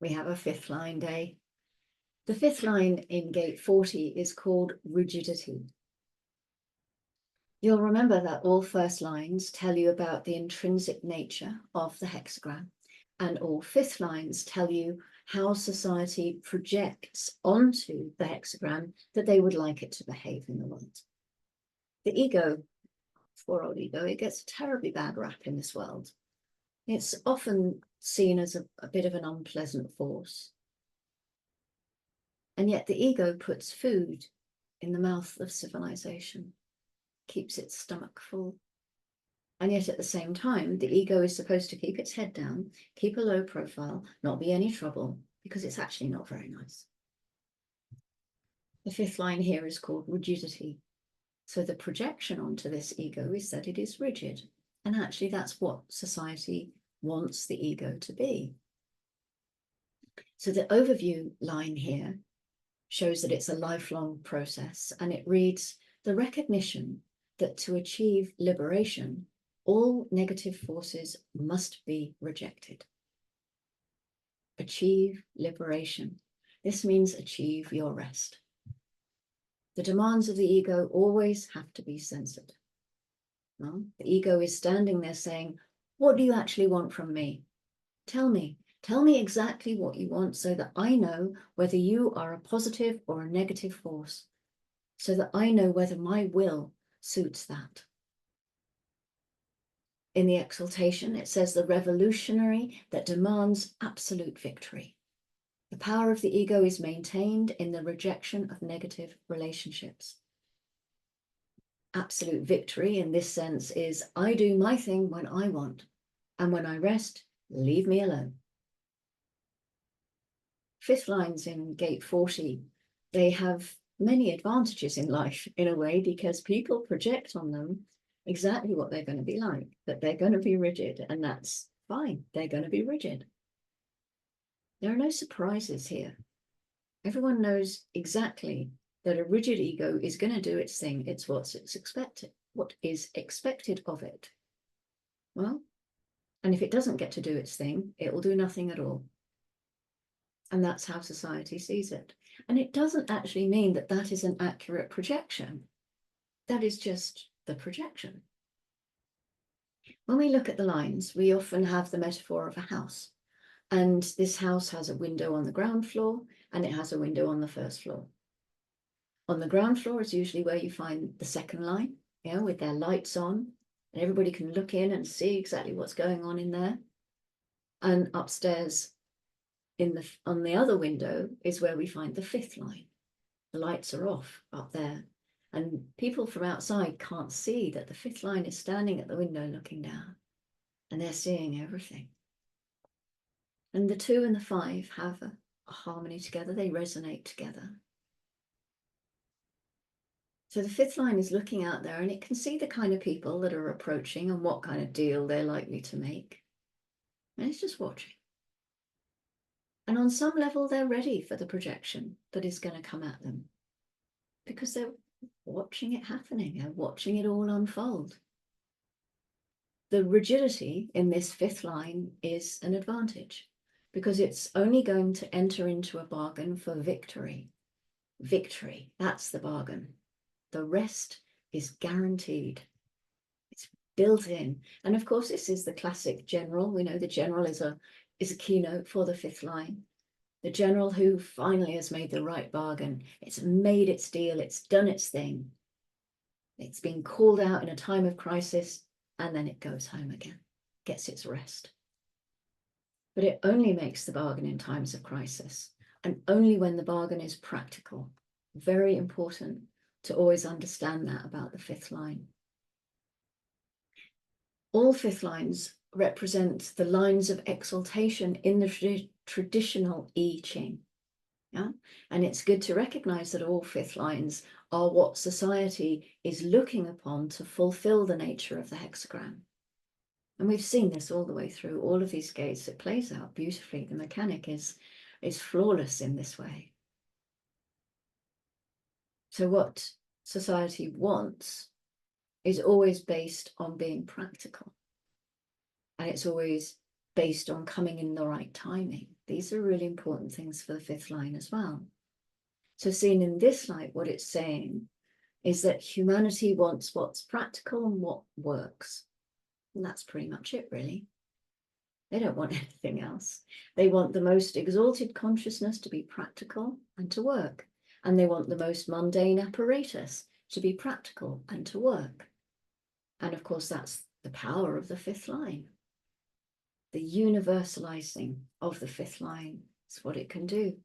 we have a fifth line day. The fifth line in gate 40 is called rigidity. You'll remember that all first lines tell you about the intrinsic nature of the hexagram, and all fifth lines tell you how society projects onto the hexagram that they would like it to behave in the world. The ego, poor old ego, it gets a terribly bad rap in this world. It's often seen as a bit of an unpleasant force. And yet the ego puts food in the mouth of civilization, keeps its stomach full. And yet at the same time, the ego is supposed to keep its head down, keep a low profile, not be any trouble, because it's actually not very nice. The fifth line here is called rigidity. So the projection onto this ego is that it is rigid. And actually that's what society wants the ego to be. So the overview line here shows that it's a lifelong process, and it reads, the recognition that to achieve liberation, all negative forces must be rejected. Achieve liberation. This means achieve your rest. The demands of the ego always have to be censored. Well, the ego is standing there saying, what do you actually want from me? Tell me exactly what you want so that I know whether you are a positive or a negative force, so that I know whether my will suits that. In the exaltation, it says the revolutionary that demands absolute victory. The power of the ego is maintained in the rejection of negative relationships. Absolute victory in this sense is I do my thing when I want, and when I rest, leave me alone. Fifth lines in gate 40, they have many advantages in life in a way, because people project on them exactly what they're going to be like, that they're going to be rigid, and that's fine. They're going to be rigid. There are no surprises here. Everyone knows exactly that a rigid ego is going to do its thing. It's what is expected of it. Well, and if it doesn't get to do its thing, it will do nothing at all. And that's how society sees it. And it doesn't actually mean that that is an accurate projection. That is just the projection. When we look at the lines, we often have the metaphor of a house. And this house has a window on the ground floor, and it has a window on the first floor. On the ground floor is usually where you find the second line, with their lights on, and everybody can look in and see exactly what's going on in there. And upstairs on the other window is where we find the fifth line. The lights are off up there, and people from outside can't see that the fifth line is standing at the window looking down, and they're seeing everything. And the 2 and the 5 have a harmony together. They resonate together. So the fifth line is looking out there, and it can see the kind of people that are approaching and what kind of deal they're likely to make. And it's just watching. And on some level, they're ready for the projection that is going to come at them, because they're watching it happening. They're watching it all unfold. The rigidity in this fifth line is an advantage, because it's only going to enter into a bargain for victory. Victory, that's the bargain. The rest is guaranteed. It's built in. And of course, this is the classic general. We know the general is a keynote for the fifth line. The general who finally has made the right bargain. It's made its deal. It's done its thing. It's been called out in a time of crisis, and then it goes home again, gets its rest. But it only makes the bargain in times of crisis, and only when the bargain is practical. Very important to always understand that about the fifth line. All fifth lines represent the lines of exaltation in the traditional I Ching. And it's good to recognize that all fifth lines are what society is looking upon to fulfill the nature of the hexagram. And we've seen this all the way through all of these gates. It plays out beautifully. The mechanic is flawless in this way. So what society wants is always based on being practical. And it's always based on coming in the right timing. These are really important things for the fifth line as well. So seen in this light, what it's saying is that humanity wants what's practical and what works. And that's pretty much it, really. They don't want anything else. They want the most exalted consciousness to be practical and to work. And they want the most mundane apparatus to be practical and to work. And of course, that's the power of the fifth line. The universalizing of the fifth line is what it can do.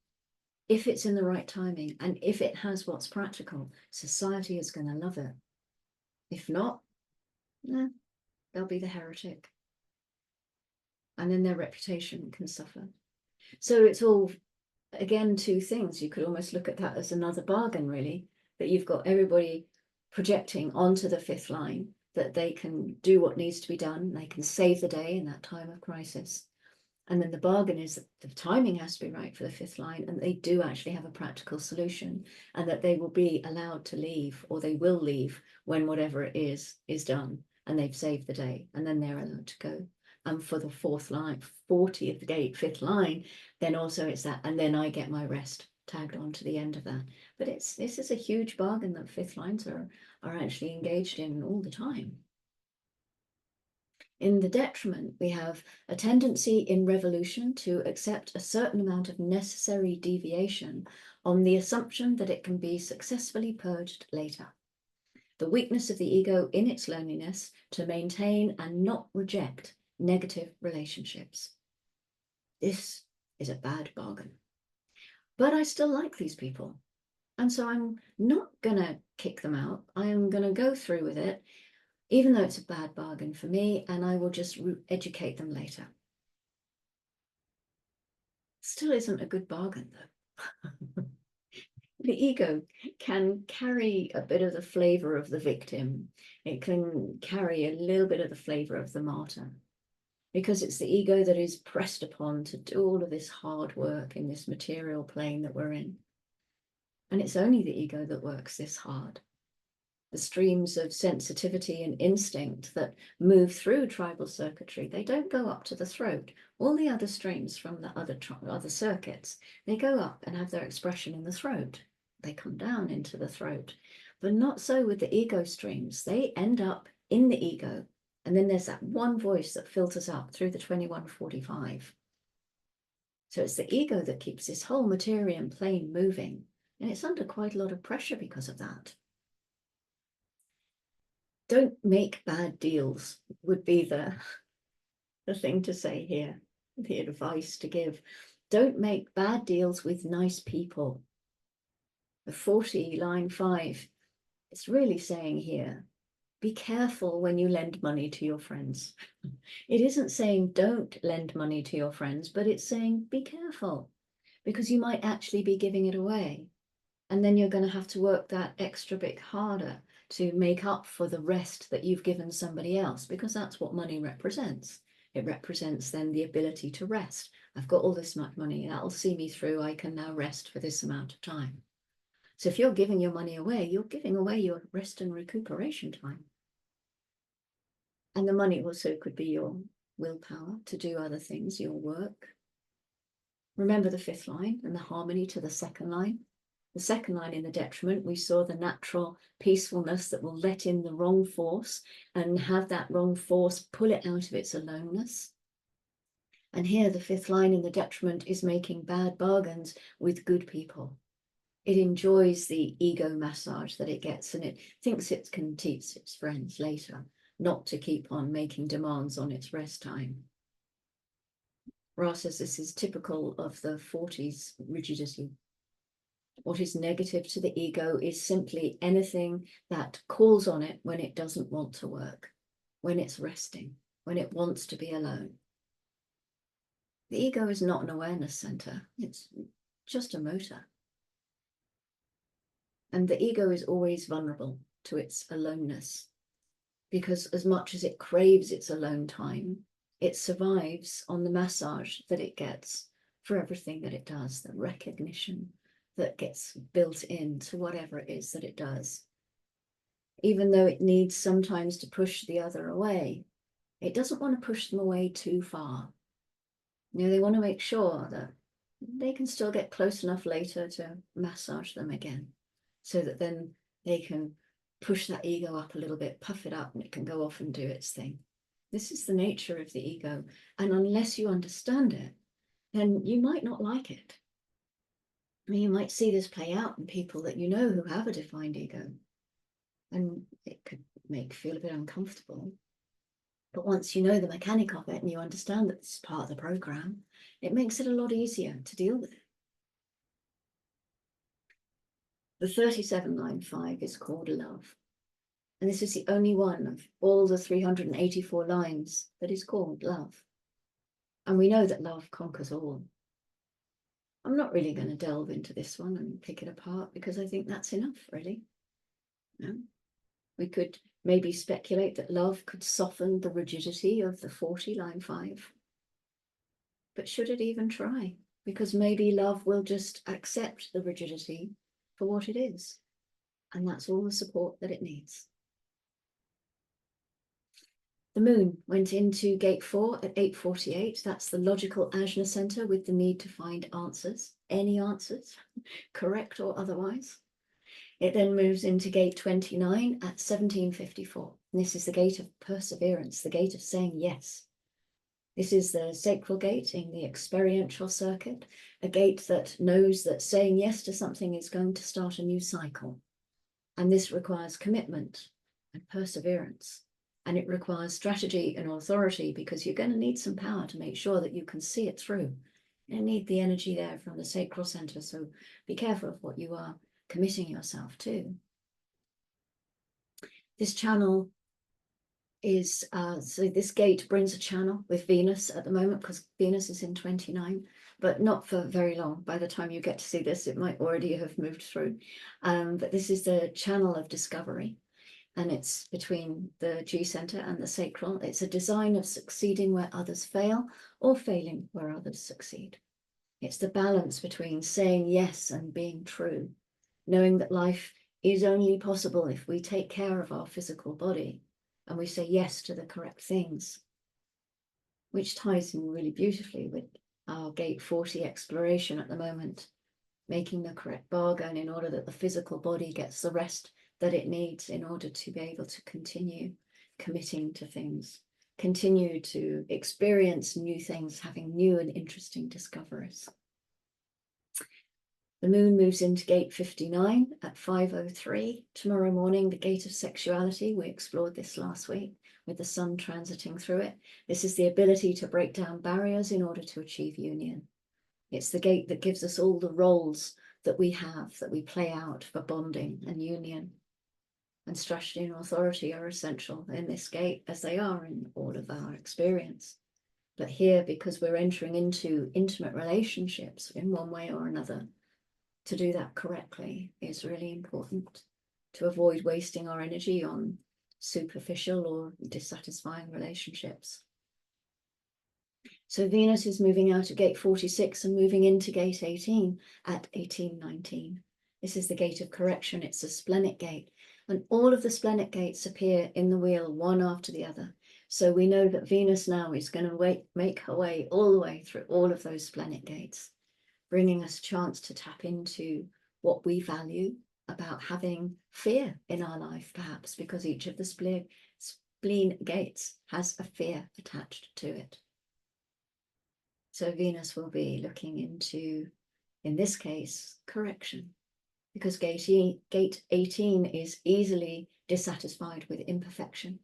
If it's in the right timing and if it has what's practical, society is going to love it. If not, they'll be the heretic. And then their reputation can suffer. So it's all, again, two things. You could almost look at that as another bargain, really, that you've got everybody projecting onto the fifth line, that they can do what needs to be done. They can save the day in that time of crisis. And then the bargain is that the timing has to be right for the fifth line, and they do actually have a practical solution, and that they will be allowed to leave, or they will leave when whatever it is done, and they've saved the day, and then they're allowed to go. And for the fourth line, 40th gate, fifth line, then also it's that, and then I get my rest tagged on to the end of that. But this is a huge bargain that fifth lines are actually engaged in all the time. In the detriment, we have a tendency in revolution to accept a certain amount of necessary deviation on the assumption that it can be successfully purged later. The weakness of the ego in its loneliness to maintain and not reject negative relationships. This is a bad bargain. But I still like these people. And so I'm not going to kick them out. I am going to go through with it, even though it's a bad bargain for me, and I will just educate them later. Still isn't a good bargain, though. The ego can carry a bit of the flavor of the victim. It can carry a little bit of the flavor of the martyr, because it's the ego that is pressed upon to do all of this hard work in this material plane that we're in. And it's only the ego that works this hard. The streams of sensitivity and instinct that move through tribal circuitry, they don't go up to the throat. All the other streams from the other circuits, they go up and have their expression in the throat. They come down into the throat. But not so with the ego streams. They end up in the ego. And then there's that one voice that filters up through the 2145. So it's the ego that keeps this whole material plane moving. And it's under quite a lot of pressure because of that. Don't make bad deals would be the thing to say here, the advice to give. Don't make bad deals with nice people. The 40, line 5, it's really saying here, be careful when you lend money to your friends. It isn't saying don't lend money to your friends, but it's saying be careful, because you might actually be giving it away. And then you're going to have to work that extra bit harder to make up for the rest that you've given somebody else, because that's what money represents. It represents then the ability to rest. I've got all this much money, that'll see me through. I can now rest for this amount of time. So if you're giving your money away, you're giving away your rest and recuperation time. And the money also could be your willpower to do other things, your work. Remember the fifth line and the harmony to the second line. The second line in the detriment, we saw the natural peacefulness that will let in the wrong force and have that wrong force pull it out of its aloneness. And here the fifth line in the detriment is making bad bargains with good people. It enjoys the ego massage that it gets, and it thinks it can teach its friends later not to keep on making demands on its rest time. Ra says this is typical of the 40s rigidity. What is negative to the ego is simply anything that calls on it when it doesn't want to work, when it's resting, when it wants to be alone. The ego is not an awareness center, it's just a motor. And the ego is always vulnerable to its aloneness, because as much as it craves its alone time, it survives on the massage that it gets for everything that it does, the recognition that gets built into whatever it is that it does. Even though it needs sometimes to push the other away, it doesn't want to push them away too far. They want to make sure that they can still get close enough later to massage them again, so that then they can push that ego up a little bit, puff it up, and it can go off and do its thing. This is the nature of the ego. And unless you understand it, then you might not like it. I mean, you might see this play out in people that you know who have a defined ego, and it could make you feel a bit uncomfortable. But once you know the mechanic of it and you understand that it's part of the program, it makes it a lot easier to deal with it. The 37 line 5 is called love. And this is the only one of all the 384 lines that is called love. And we know that love conquers all. I'm not really going to delve into this one and pick it apart, because I think that's enough, really. No? We could maybe speculate that love could soften the rigidity of the 40 line 5. But should it even try? Because maybe love will just accept the rigidity for what it is. And that's all the support that it needs. The moon went into gate 4 at 8:48. That's the logical ajna center with the need to find answers, any answers, correct or otherwise. It then moves into gate 29 at 17:54. This is the gate of perseverance, the gate of saying yes. This is the sacral gate in the experiential circuit, a gate that knows that saying yes to something is going to start a new cycle. And this requires commitment and perseverance. And it requires strategy and authority, because you're going to need some power to make sure that you can see it through. You need the energy there from the sacral center. So be careful of what you are committing yourself to. This channel is, so this gate brings a channel with Venus at the moment, because Venus is in 29, but not for very long. By the time you get to see this, it might already have moved through. But this is the channel of discovery. And it's between the G center and the sacral. It's a design of succeeding where others fail, or failing where others succeed. It's the balance between saying yes and being true, knowing that life is only possible if we take care of our physical body and we say yes to the correct things, which ties in really beautifully with our gate 40 exploration at the moment, making the correct bargain in order that the physical body gets the rest that it needs in order to be able to continue committing to things, continue to experience new things, having new and interesting discoveries. The moon moves into gate 59 at 5:03 tomorrow morning, the gate of sexuality. We explored this last week with the sun transiting through it. This is the ability to break down barriers in order to achieve union. It's the gate that gives us all the roles that we have, that we play out for bonding and union. And strategy and authority are essential in this gate, as they are in all of our experience. But here, because we're entering into intimate relationships in one way or another, to do that correctly is really important, to avoid wasting our energy on superficial or dissatisfying relationships. So Venus is moving out of gate 46 and moving into gate 18 at 18:19. This is the gate of correction. It's a splenic gate. And all of the splenic gates appear in the wheel, one after the other. So we know that Venus now is going to make her way all the way through all of those splenic gates, bringing us a chance to tap into what we value about having fear in our life, perhaps, because each of the spleen gates has a fear attached to it. So Venus will be looking into, in this case, correction, because gate 18 is easily dissatisfied with imperfection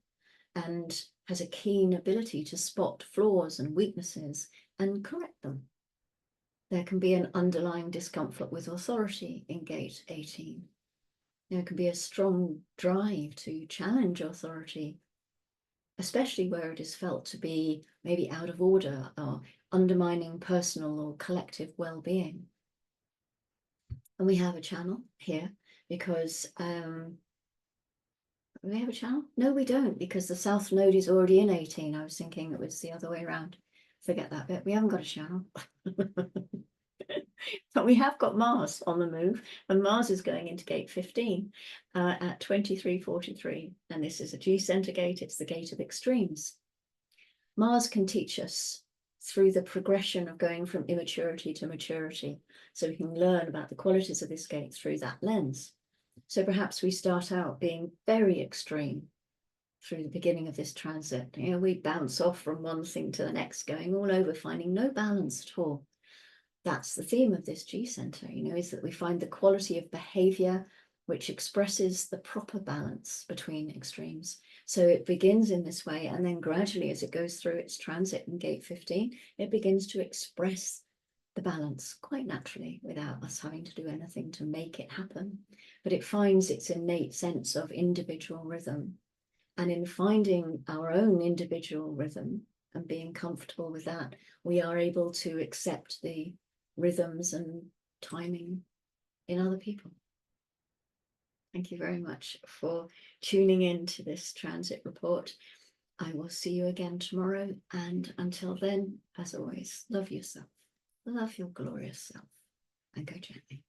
and has a keen ability to spot flaws and weaknesses and correct them. There can be an underlying discomfort with authority in gate 18. There can be a strong drive to challenge authority, especially where it is felt to be maybe out of order or undermining personal or collective well-being. And we have a channel here because we have a channel? No, we don't, because the South Node is already in 18. I was thinking it was the other way around. Forget that bit. We haven't got a channel. But we have got Mars on the move, and Mars is going into gate 15 at 23:43. And this is a G center gate. It's the gate of extremes. Mars can teach us through the progression of going from immaturity to maturity. So we can learn about the qualities of this gate through that lens. So perhaps we start out being very extreme through the beginning of this transit. You know, we bounce off from one thing to the next, going all over, finding no balance at all. That's the theme of this G center, you know, is that we find the quality of behavior which expresses the proper balance between extremes. So it begins in this way, and then gradually as it goes through its transit in gate 15, it begins to express the balance quite naturally without us having to do anything to make it happen. But it finds its innate sense of individual rhythm. And in finding our own individual rhythm and being comfortable with that, we are able to accept the rhythms and timing in other people. Thank you very much for tuning in to this transit report. I will see you again tomorrow. And until then, as always, love yourself, love your glorious self, and go gently.